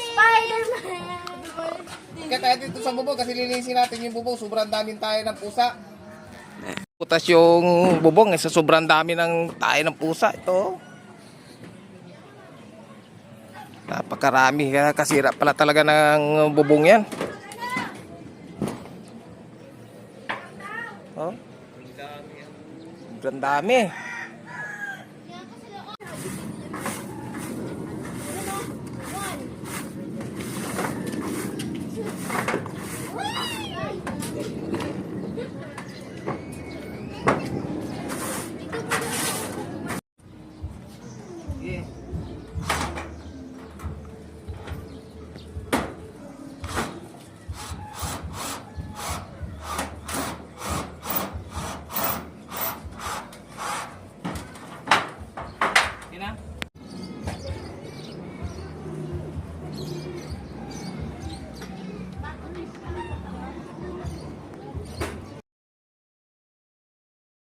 Spider-Man! Kaya tayo dito sa bubong kasi lilinisin natin yung bubong. Sobrang daming tayo ng pusa. Putas yung bubong sa sobrang dami ng tayo ng pusa. Ito. Napakarami. Kasira pala talaga ng bubong yan. Oh. Sobrang dami.